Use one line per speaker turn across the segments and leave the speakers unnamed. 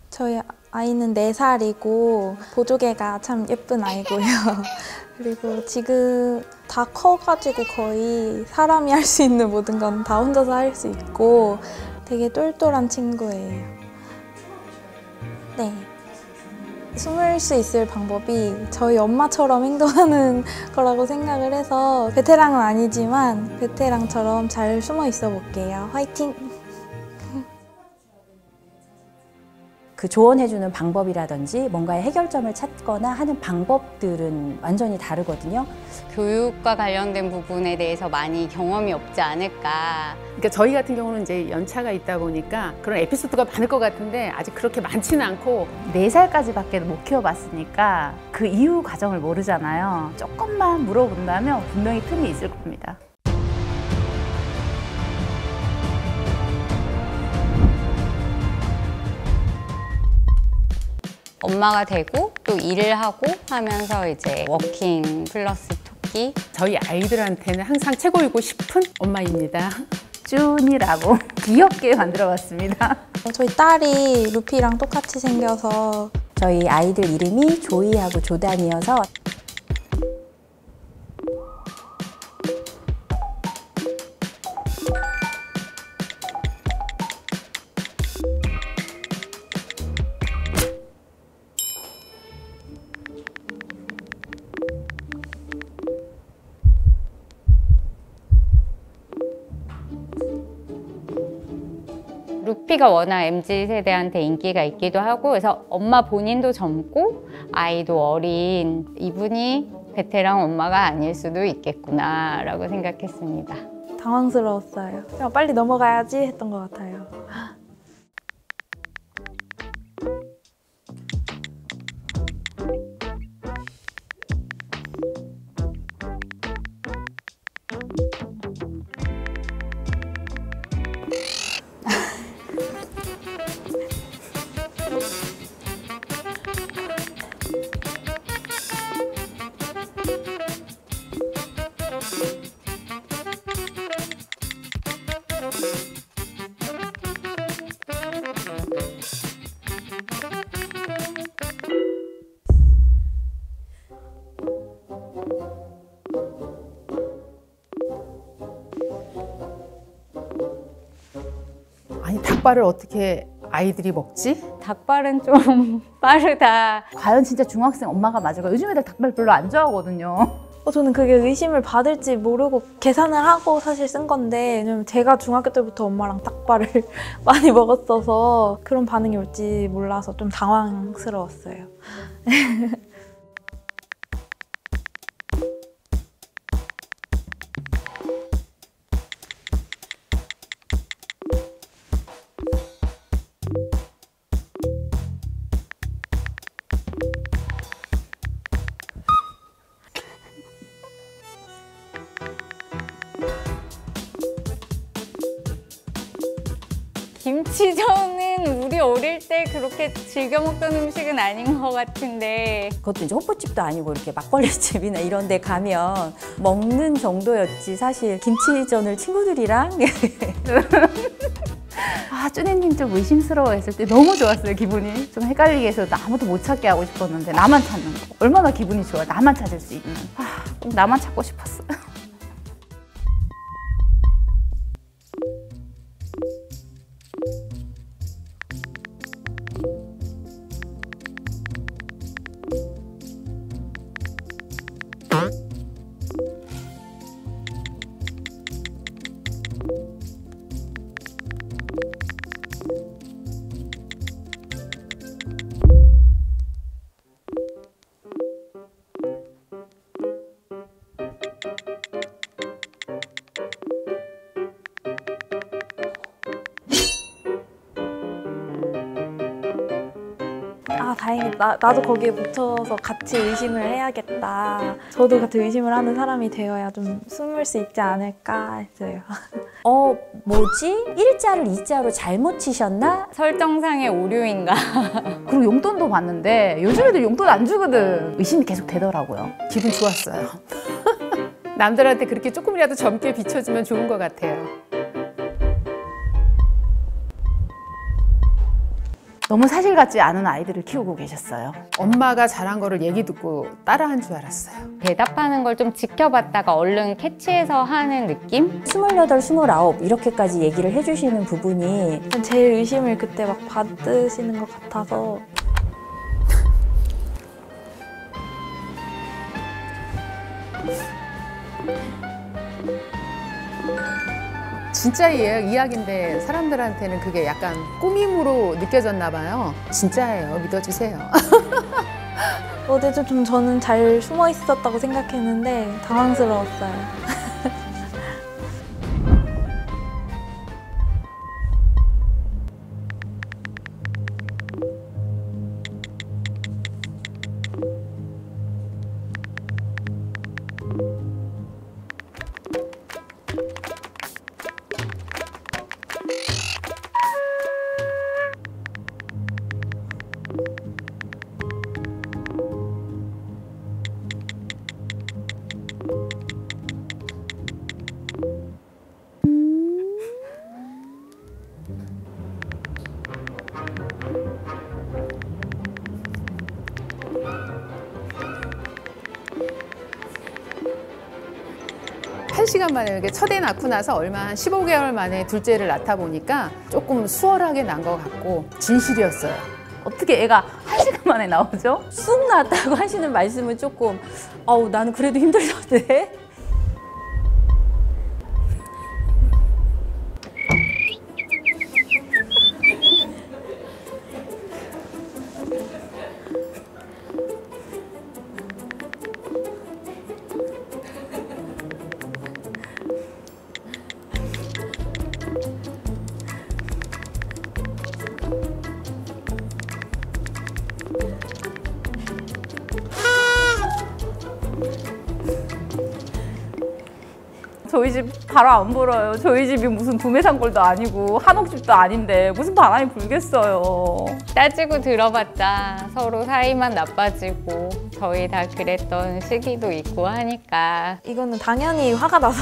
저희 아이는 4살이고 보조개가 참 예쁜 아이고요. 그리고 지금 다 커가지고 거의 사람이 할 수 있는 모든 건 다 혼자서 할 수 있고 되게 똘똘한 친구예요. 네. 숨을 수 있을 방법이 저희 엄마처럼 행동하는 거라고 생각을 해서 베테랑은 아니지만 베테랑처럼 잘 숨어 있어 볼게요. 화이팅!
그 조언해주는 방법이라든지 뭔가의 해결점을 찾거나 하는 방법들은 완전히 다르거든요.
교육과 관련된 부분에 대해서 많이 경험이 없지 않을까.
그러니까 저희 같은 경우는 이제 연차가 있다 보니까 그런 에피소드가 많을 것 같은데 아직 그렇게 많지는 않고
4살까지밖에 못 키워봤으니까 그 이후 과정을 모르잖아요. 조금만 물어본다면 분명히 틈이 있을 겁니다.
엄마가 되고 또 일을 하고 하면서 이제 워킹 플러스 토끼.
저희 아이들한테는 항상 최고이고 싶은 엄마입니다.
쭈니라고 귀엽게 만들어봤습니다.
저희 딸이 루피랑 똑같이 생겨서
저희 아이들 이름이 조이하고 조단이어서
루피가 워낙 MZ세대한테 인기가 있기도 하고 그래서 엄마 본인도 젊고 아이도 어린 이분이 베테랑 엄마가 아닐 수도 있겠구나 라고 생각했습니다.
당황스러웠어요. 그냥 빨리 넘어가야지 했던 것 같아요.
아니 닭발을 어떻게 아이들이 먹지?
닭발은 좀 빠르다.
과연 진짜 중학생 엄마가 맞을까? 요즘 애들 닭발 별로 안 좋아하거든요.
저는 그게 의심을 받을지 모르고 계산을 하고 사실 쓴 건데 왜냐면 제가 중학교 때부터 엄마랑 닭발을 많이 먹었어서 그런 반응이 올지 몰라서 좀 당황스러웠어요.
김치전은 우리 어릴 때 그렇게 즐겨 먹던 음식은 아닌 것 같은데
그것도 이제 호프집도 아니고 이렇게 막걸리집이나 이런 데 가면 먹는 정도였지 사실 김치전을 친구들이랑
아, 쭈니님 좀 의심스러워했을 때 너무 좋았어요, 기분이. 좀 헷갈리게 해서 아무도 못 찾게 하고 싶었는데 나만 찾는 거. 얼마나 기분이 좋아, 나만 찾을 수 있는. 아, 꼭 나만 찾고 싶었어요.
나도 거기에 묻혀서 같이 의심을 해야겠다. 저도 같이 의심을 하는 사람이 되어야 좀 숨을 수 있지 않을까 했어요.
뭐지? 일자를 이자로 잘못 치셨나?
설정상의 오류인가?
그리고 용돈도 받는데 요즘 애들 용돈 안 주거든. 의심이 계속 되더라고요.
기분 좋았어요. 남들한테 그렇게 조금이라도 젊게 비춰주면 좋은 것 같아요.
너무 사실 같지 않은 아이들을 키우고 계셨어요.
엄마가 잘한 거를 얘기 듣고 따라한 줄 알았어요.
대답하는 걸 좀 지켜봤다가 얼른 캐치해서 하는 느낌?
28, 29 이렇게까지 얘기를 해주시는 부분이
제일 의심을 그때 막 받으시는 것 같아서
진짜 이야기인데 사람들한테는 그게 약간 꾸밈으로 느껴졌나 봐요. 진짜예요. 믿어주세요.
어제도 좀 저는 잘 숨어 있었다고 생각했는데 당황스러웠어요.
한 시간 만에 이렇게 첫 애 낳고 나서 얼마 한 15개월 만에 둘째를 낳다 보니까 조금 수월하게 난 것 같고 진실이었어요.
어떻게 애가 1시간 만에 나오죠?
쑥 났다고 하시는 말씀은 조금 나는 그래도 힘들던데.
저희 집 바람 안 불어요. 저희 집이 무슨 구매상골도 아니고 한옥집도 아닌데 무슨 바람이 불겠어요.
따지고 들어봤자 서로 사이만 나빠지고 저희 다 그랬던 시기도 있고 하니까
이거는 당연히 화가 나서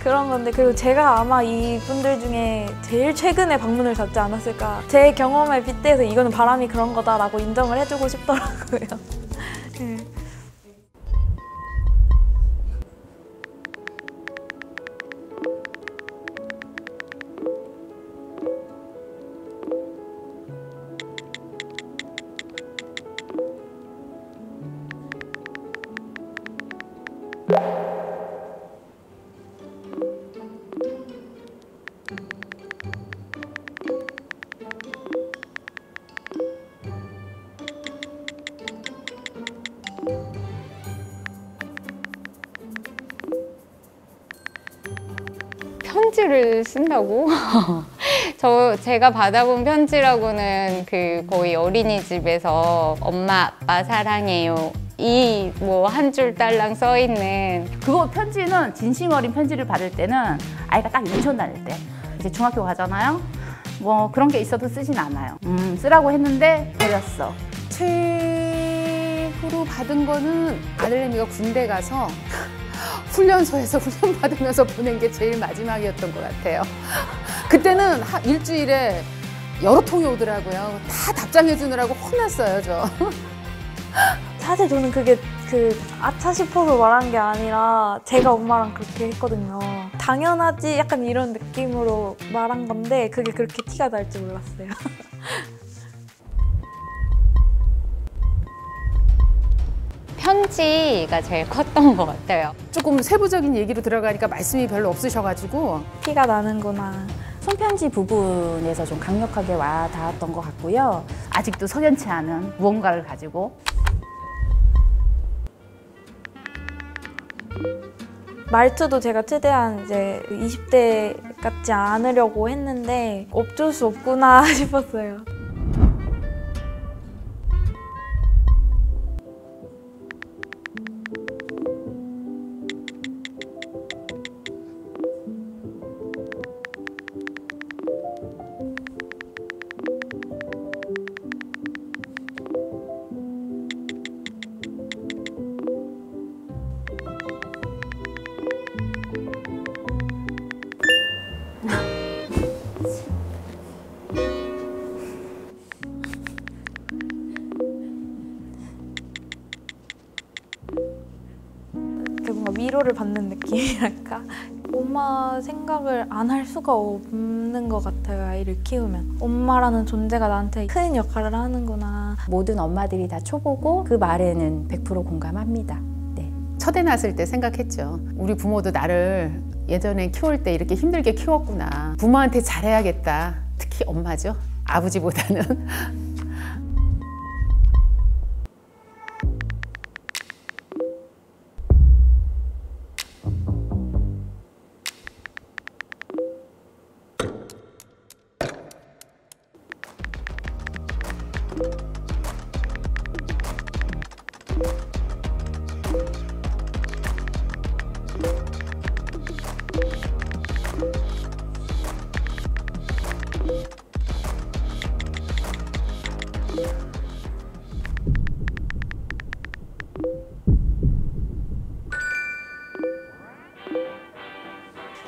그런 건데, 그리고 제가 아마 이분들 중에 제일 최근에 방문을 닫지 않았을까. 제 경험에 빗대서 이거는 바람이 그런 거다라고 인정을 해주고 싶더라고요. 네.
편지를 쓴다고? 제가 받아본 편지라고는 그 거의 어린이집에서 엄마 아빠 사랑해요 이 뭐 한 줄 딸랑 써 있는.
그거 편지는 진심 어린 편지를 받을 때는 아이가 딱 유치원 다닐 때 이제 중학교 가잖아요. 뭐 그런 게 있어도 쓰진 않아요. 쓰라고 했는데 버렸어.
최후로 받은 거는 아들내미가 군대 가서 훈련소에서 훈련 받으면서 보낸 게 제일 마지막이었던 것 같아요. 그때는 일주일에 여러 통이 오더라고요. 다 답장해 주느라고 혼났어요, 저.
사실 저는 그게 아차 싶어서 말한 게 아니라 제가 엄마랑 그렇게 했거든요. 당연하지 약간 이런 느낌으로 말한 건데 그게 그렇게 티가 날 줄 몰랐어요.
편지가 제일 컸던 것 같아요.
조금 세부적인 얘기로 들어가니까 말씀이 별로 없으셔가지고
티가 나는구나.
손편지 부분에서 좀 강력하게 와 닿았던 것 같고요.
아직도 석연치 않은 무언가를 가지고
말투도 제가 최대한 이제 20대 같지 않으려고 했는데 어쩔 수 없구나 싶었어요. 위로를 받는 느낌이랄까? 엄마 생각을 안 할 수가 없는 것 같아요, 아이를 키우면. 엄마라는 존재가 나한테 큰 역할을 하는구나.
모든 엄마들이 다 초보고 그 말에는 100% 공감합니다. 네.
첫애 낳았을 때 생각했죠. 우리 부모도 나를 예전에 키울 때 이렇게 힘들게 키웠구나. 부모한테 잘해야겠다. 특히 엄마죠. 아버지보다는.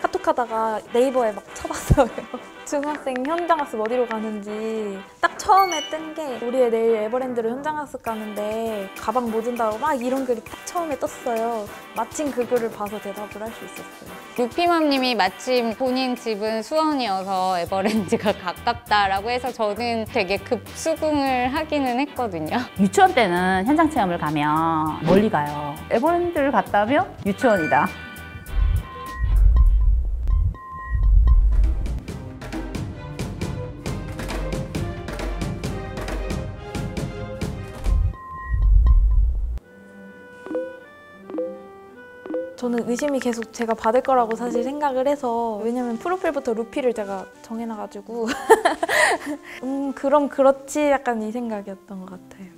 카톡하다가 네이버에 막 쳐봤어요. 중학생 현장학습 어디로 가는지 딱 처음에 뜬 게 우리 애 내일 에버랜드로 현장학습 가는데 가방 뭐 든다고 막 이런 글이 딱 처음에 떴어요. 마침 그 글을 봐서 대답을 할 수 있었어요.
루피맘님이 마침 본인 집은 수원이어서 에버랜드가 가깝다라고 해서 저는 되게 급수긍을 하기는 했거든요.
유치원 때는 현장 체험을 가면 멀리 가요. 에버랜드를 갔다면 유치원이다.
저는 의심이 계속 제가 받을 거라고 사실 생각을 해서, 왜냐면 프로필부터 루피를 제가 정해놔가지고 그럼 그렇지 약간 이 생각이었던 것 같아요.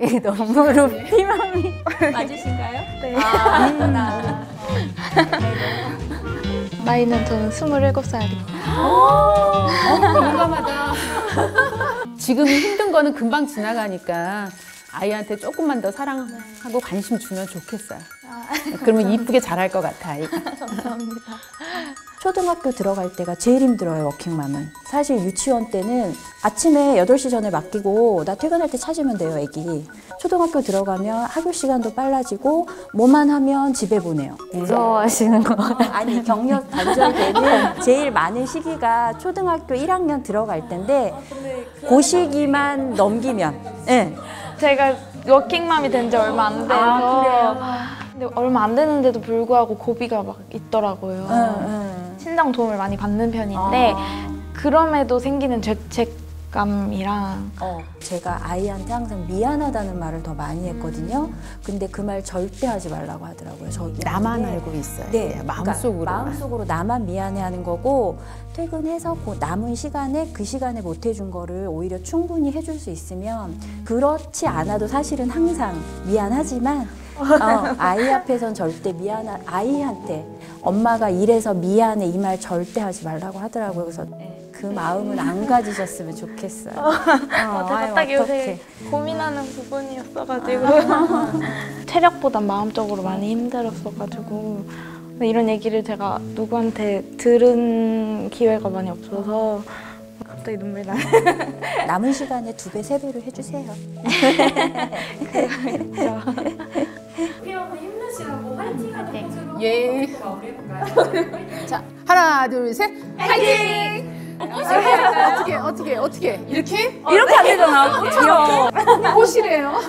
이게 너무 루피맘이 맞으신가요?
네.
아,
나이는 저는 27살이고.
공감하다. 지금이 힘든 거는 금방 지나가니까 아이한테 조금만 더 사랑하고 관심 주면 좋겠어요. 그러면 이쁘게 자랄 것 같아, 아이가.
감사합니다.
초등학교 들어갈 때가 제일 힘들어요, 워킹맘은. 사실 유치원 때는 아침에 8시 전에 맡기고 나 퇴근할 때 찾으면 돼요, 애기. 초등학교 들어가면 학교 시간도 빨라지고 뭐만 하면 집에 보내요.
무서워하시는 거.
아니, 경력 단절되는 제일 많은 시기가 초등학교 1학년 들어갈 때인데 그 시기만 넘기면 네.
제가 워킹맘이 된 지 얼마 안 돼서.
그래요?
근데 얼마 안 되는데도 불구하고 고비가 막 있더라고요. 친정 도움을 많이 받는 편인데 그럼에도 생기는 죄책감이랑
제가 아이한테 항상 미안하다는 말을 더 많이 했거든요. 근데 그 말 절대 하지 말라고 하더라고요.
나만 알고 있어요.
네,
마음속으로.
그러니까 마음속으로 나만 미안해하는 거고, 퇴근해서 그 남은 시간에 그 시간에 못 해준 거를 오히려 충분히 해줄 수 있으면, 그렇지 않아도 사실은 항상 미안하지만 아이 앞에선 절대 아이한테 엄마가 이래서 미안해 이 말 절대 하지 말라고 하더라고요. 그래서 그 마음은 안 가지셨으면 좋겠어요.
제가 딱 요새 고민하는 부분이었어가지고 체력보단 마음적으로 많이 힘들었어가지고 이런 얘기를 제가 누구한테 들은 기회가 많이 없어서 갑자기 눈물이 나요.
남은 시간에 2배, 3배로 해주세요.
예. 자, 하나, 둘, 셋. 파이팅! 어떻게? 이렇게?
이렇게 안 되잖아.
꽃이래요.